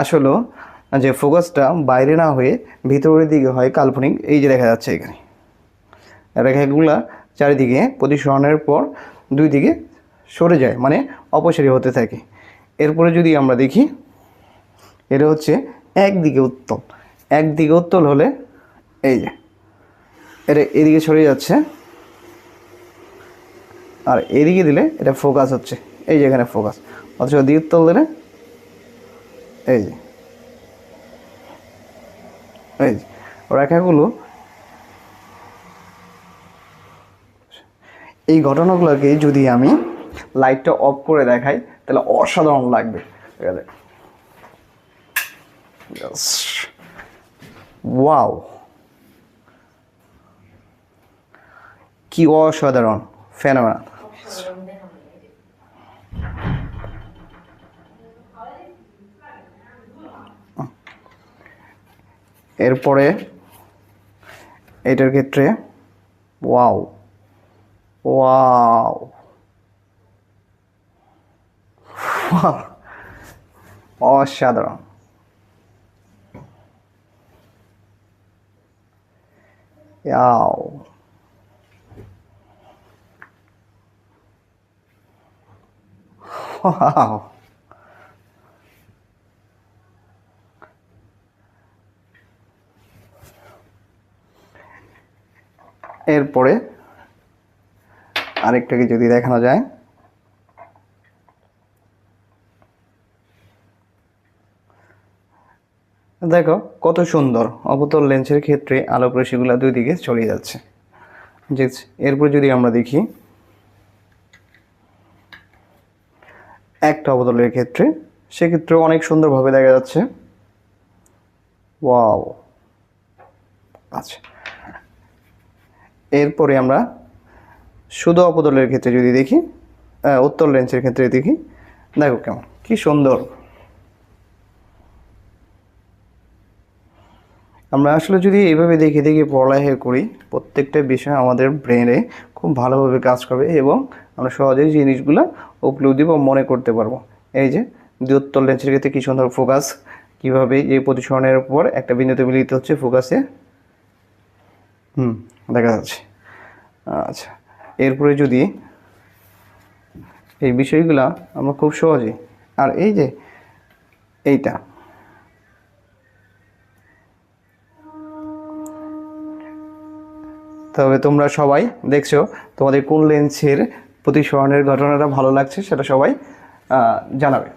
আসলে যে ফোকাসটা বাইরে না হয়ে ভিতরের দিকে হয় কাল্পনিক, এই যে দেখা যাচ্ছে এখানে রেখাগুলা চারিদিকে প্রতিসরণের পর দুই দিকে সরে যায়, মানে অপসারী হতে থাকে। এরপরে যদি আমরা দেখি, এটা হচ্ছে একদিকে উত্তল। একদিকে উত্তল হলে এই যে এটা এদিকে সরে যাচ্ছে, আর এদিকে দিলে এটা ফোকাস হচ্ছে, এই যে এখানে ফোকাস। অথচ দ্বিউত্তল দিলে এই যে এই রেখাগুলো, এই ঘটনাগুলোকে যদি আমি লাইটটা অফ করে দেখাই তাহলে অসাধারণ লাগবে। ওয়াও, কি অসাধারণ ফেনোমেনন। এরপরে এটার ক্ষেত্রে ওয়াও ওয়াও অসাধারণ। Wow, wow. এরপরে আরেকটাকে যদি দেখানো যায়, দেখো কত সুন্দর অবতল লেন্সের ক্ষেত্রে আলোক রশ্মিগুলো দুই দিকে ছড়িয়ে যাচ্ছে। যে এরপর যদি আমরা দেখি একটা অবতলের ক্ষেত্রে, সেক্ষেত্রে অনেক সুন্দরভাবে দেখা যাচ্ছে। ওয়াও। আচ্ছা, এরপরে আমরা শুধু অবতলের ক্ষেত্রে যদি দেখি, উত্তল লেন্সের ক্ষেত্রে দেখি, দেখো কেমন কি সুন্দর। আমরা আসলে যদি এইভাবে দেখে দেখে পড়ালেখা করি, প্রত্যেকটা বিষয় আমাদের ব্রেনে খুব ভালোভাবে কাজ করবে এবং আমরা সহজেই জিনিসগুলো উপলব্ধি বা মনে করতে পারবো। এই যে দ্বিউত্তল লেন্সের ক্ষেত্রে কী সুন্দর ফোকাস, কীভাবে এই প্রতিসরণের উপর একটা বিন্দুতে মিলিত হচ্ছে ফোকাসে, দেখা যাচ্ছে। আচ্ছা, এরপরে যদি এই বিষয়গুলো আমরা খুব সহজেই, আর এই যে এইটা, তবে তোমরা সবাই দেখছো তোমাদের কোন লেন্সের প্রতিসরণের ঘটনাটা ভালো লাগছে সেটা সবাই জানাবে।